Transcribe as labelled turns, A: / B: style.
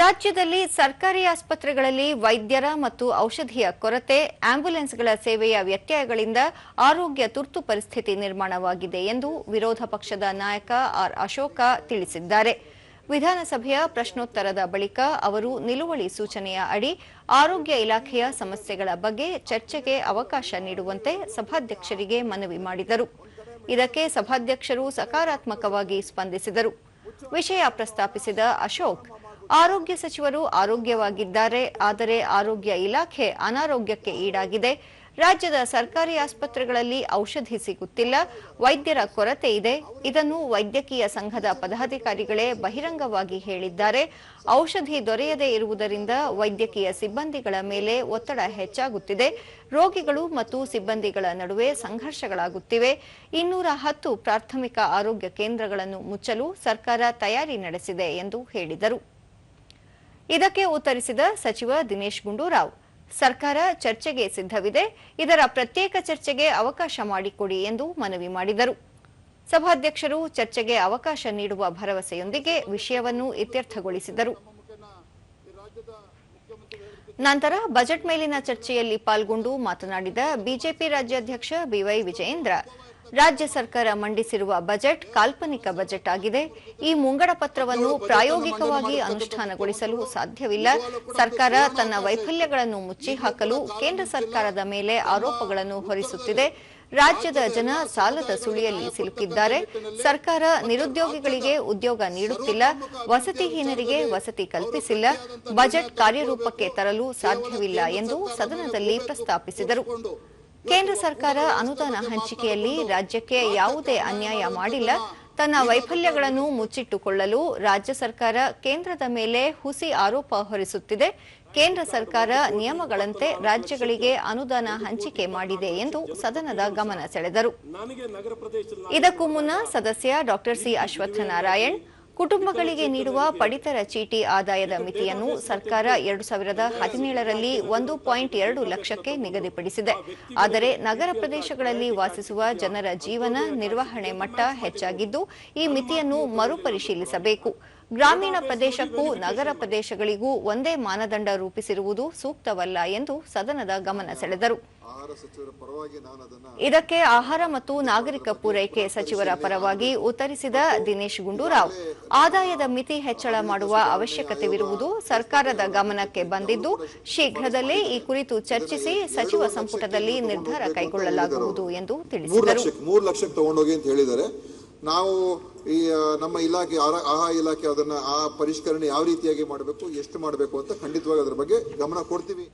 A: ರಾಜ್ಯದಲ್ಲಿ ಸರ್ಕಾರಿ ಆಸ್ಪತ್ರೆಗಳಲ್ಲಿ ವೈದ್ಯರ ಮತ್ತು ಔಷಧಿಯ ಕೊರತೆ, ಆಂಬ್ಯುಲೆನ್ಸ್ಗಳ ಸೇವೆಯ ವ್ಯತ್ಯಯಗಳಿಂದ ಆರೋಗ್ಯ ತುರ್ತು ಪರಿಸ್ಥಿತಿ ನಿರ್ಮಾಣವಾಗಿದೆ ಎಂದು ವಿರೋಧ ಪಕ್ಷದ ನಾಯಕ ಆರ್ ಅಶೋಕ ತಿಳಿಸಿದ್ದಾರೆ. ವಿಧಾನಸಭೆಯ ಪ್ರಶ್ನೋತ್ತರದ ಬಳಿಕ ಅವರು ನಿಲುವಳಿ ಸೂಚನೆಯ ಅಡಿ ಆರೋಗ್ಯ ಇಲಾಖೆಯ ಸಮಸ್ಯೆಗಳ ಬಗ್ಗೆ ಚರ್ಚೆಗೆ ಅವಕಾಶ ನೀಡುವಂತೆ ಸಭಾಧ್ಯಕ್ಷರಿಗೆ ಮನವಿ ಮಾಡಿದರು. ಇದಕ್ಕೆ ಸಭಾಧ್ಯಕ್ಷರು ಸಕಾರಾತ್ಮಕವಾಗಿ ಸ್ಪಂದಿಸಿದರು. ವಿಷಯ ಪ್ರಸ್ತಾಪಿಸಿದ ಅಶೋಕ್, ಆರೋಗ್ಯ ಸಚಿವರು ಆರೋಗ್ಯವಾಗಿದ್ದಾರೆ, ಆದರೆ ಆರೋಗ್ಯ ಇಲಾಖೆ ಅನಾರೋಗ್ಯಕ್ಕೆ ಈಡಾಗಿದೆ. ರಾಜ್ಯದ ಸರ್ಕಾರಿ ಆಸ್ಪತ್ರೆಗಳಲ್ಲಿ ಔಷಧಿ ಸಿಗುತ್ತಿಲ್ಲ, ವೈದ್ಯರ ಕೊರತೆ ಇದೆ. ಇದನ್ನು ವೈದ್ಯಕೀಯ ಸಂಘದ ಪದಾಧಿಕಾರಿಗಳೇ ಬಹಿರಂಗವಾಗಿ ಹೇಳಿದ್ದಾರೆ. ಔಷಧಿ ದೊರೆಯದೇ ಇರುವುದರಿಂದ ವೈದ್ಯಕೀಯ ಸಿಬ್ಬಂದಿಗಳ ಮೇಲೆ ಒತ್ತಡ ಹೆಚ್ಚಾಗುತ್ತಿದೆ. ರೋಗಿಗಳು ಮತ್ತು ಸಿಬ್ಬಂದಿಗಳ ನಡುವೆ ಸಂಘರ್ಷಗಳಾಗುತ್ತಿವೆ. 210 ಪ್ರಾಥಮಿಕ ಆರೋಗ್ಯ ಕೇಂದ್ರಗಳನ್ನು ಮುಚ್ಚಲು ಸರ್ಕಾರ ತಯಾರಿ ನಡೆಸಿದೆ ಎಂದು ಹೇಳಿದರು. ಇದಕ್ಕೆ ಉತ್ತರಿಸಿದ ಸಚಿವ ದಿನೇಶ್ ಗುಂಡೂರಾವ್, ಸರ್ಕಾರ ಚರ್ಚೆಗೆ ಸಿದ್ಧವಿದೆ, ಇದರ ಪ್ರತ್ಯೇಕ ಚರ್ಚೆಗೆ ಅವಕಾಶ ಮಾಡಿಕೊಡಿ ಎಂದು ಮನವಿ ಮಾಡಿದರು. ಸಭಾಧ್ಯಕ್ಷರು ಚರ್ಚೆಗೆ ಅವಕಾಶ ನೀಡುವ ಭರವಸೆಯೊಂದಿಗೆ ವಿಷಯವನ್ನು ಇತ್ಯರ್ಥಗೊಳಿಸಿದರು. ನಂತರ ಬಜೆಟ್ ಮೇಲಿನ ಚರ್ಚೆಯಲ್ಲಿ ಪಾಲ್ಗೊಂಡು ಮಾತನಾಡಿದ ಬಿಜೆಪಿ ರಾಜ್ಯಾಧ್ಯಕ್ಷ ಬಿವೈ ವಿಜಯೇಂದ್ರ, ರಾಜ್ಯ ಸರ್ಕಾರ ಮಂಡಿಸಿರುವ ಬಜೆಟ್ ಕಾಲ್ಪನಿಕ ಬಜೆಟ್ ಆಗಿದೆ. ಈ ಮುಂಗಡ ಪತ್ರವನ್ನು ಪ್ರಾಯೋಗಿಕವಾಗಿ ಅನುಷ್ಠಾನಗೊಳಿಸಲು ಸಾಧ್ಯವಿಲ್ಲ. ಸರ್ಕಾರ ತನ್ನ ವೈಫಲ್ಯಗಳನ್ನು ಮುಚ್ಚಿಹಾಕಲು ಕೇಂದ್ರ ಸರ್ಕಾರದ ಮೇಲೆ ಆರೋಪಗಳನ್ನು ಹೊರಿಸುತ್ತಿದೆ. ರಾಜ್ಯದ ಜನ ಸಾಲದ ಸುಳಿಯಲ್ಲಿ ಸಿಲುಕಿದ್ದಾರೆ. ಸರ್ಕಾರ ನಿರುದ್ಯೋಗಿಗಳಿಗೆ ಉದ್ಯೋಗ ನೀಡುತ್ತಿಲ್ಲ, ವಸತಿಹೀನರಿಗೆ ವಸತಿ ಕಲ್ಪಿಸಿಲ್ಲ. ಬಜೆಟ್ ಕಾರ್ಯರೂಪಕ್ಕೆ ತರಲು ಸಾಧ್ಯವಿಲ್ಲ ಎಂದು ಸದನದಲ್ಲಿ ಪ್ರಸ್ತಾಪಿಸಿದರು. ಕೇಂದ್ರ ಸರ್ಕಾರ ಅನುದಾನ ಹಂಚಿಕೆಯಲ್ಲಿ ರಾಜ್ಯಕ್ಕೆ ಯಾವುದೇ ಅನ್ಯಾಯ ಮಾಡಿಲ್ಲ. ತನ್ನ ವೈಫಲ್ಯಗಳನ್ನು ಮುಚ್ಚಿಟ್ಟುಕೊಳ್ಳಲು ರಾಜ್ಯ ಸರ್ಕಾರ ಕೇಂದ್ರದ ಮೇಲೆ ಹುಸಿ ಆರೋಪ ಹೊರಿಸುತ್ತಿದೆ. ಕೇಂದ್ರ ಸರ್ಕಾರ ನಿಯಮಗಳಂತೆ ರಾಜ್ಯಗಳಿಗೆ ಅನುದಾನ ಹಂಚಿಕೆ ಮಾಡಿದೆ ಎಂದು ಸದನದ ಗಮನ ಸೆಳೆದರು. ಇದಕ್ಕೂ ಮುನ್ನ ಸದಸ್ಯ ಡಾ ಸಿ ಅಶ್ವತ್ಥನಾರಾಯಣ್, ಕುಟುಂಬಗಳಿಗೆ ನೀಡುವ ಪಡಿತರ ಚೀಟಿ ಆದಾಯದ ಮಿತಿಯನ್ನು ಸರ್ಕಾರ 2017ರಲ್ಲಿ 1.2 ಲಕ್ಷಕ್ಕೆ ನಿಗದಿಪಡಿಸಿದೆ. ಆದರೆ ನಗರ ಪ್ರದೇಶಗಳಲ್ಲಿ ವಾಸಿಸುವ ಜನರ ಜೀವನ ನಿರ್ವಹಣೆ ಮಟ್ಟ ಹೆಚ್ಚಾಗಿದ್ದು ಈ ಮಿತಿಯನ್ನು ಮರುಪರಿಶೀಲಿಸಬೇಕು. ಗ್ರಾಮೀಣ ಪ್ರದೇಶಕ್ಕೂ ನಗರ ಪ್ರದೇಶಗಳಿಗೂ ಒಂದೇ ಮಾನದಂಡ ರೂಪಿಸಿರುವುದು ಸೂಕ್ತವಲ್ಲ ಎಂದು ಸದನದ ಗಮನ ಸೆಳೆದರು. ಇದಕ್ಕೆ ಆಹಾರ ಮತ್ತು ನಾಗರಿಕ ಪೂರೈಕೆ ಸಚಿವರ ಪರವಾಗಿ ಉತ್ತರಿಸಿದ ದಿನೇಶ್ ಗುಂಡೂರಾವ್, ಆದಾಯದ ಮಿತಿ ಹೆಚ್ಚಳ ಮಾಡುವ ಅವಶ್ಯಕತೆವಿರುವುದು ಸರ್ಕಾರದ ಗಮನಕ್ಕೆ ಬಂದಿದ್ದು ಶೀಘ್ರದಲ್ಲೇ ಈ ಕುರಿತು ಚರ್ಚಿಸಿ ಸಚಿವ ಸಂಪುಟದಲ್ಲಿ ನಿರ್ಧಾರ ಕೈಗೊಳ್ಳಲಾಗುವುದು ಎಂದು ತಿಳಿಸಿದರು.
B: 3 ಲಕ್ಷಕ್ಕೆ ತಗೊಂಡೋಗಿ ಅಂತ ಹೇಳಿದ್ದಾರೆ. ನಾವು ಈ ನಮ್ಮ ಇಲಾಖೆ ಆಹಾರ ಇಲಾಖೆ ಅದನ್ನ ಆ ಪರಿಷ್ಕರಣೆ ಯಾವ ರೀತಿಯಾಗಿ ಮಾಡಬೇಕು, ಎಷ್ಟು ಮಾಡಬೇಕು ಅಂತ ಖಂಡಿತವಾಗಿ ಅದರ ಬಗ್ಗೆ ಗಮನ ಕೊಡ್ತೀವಿ.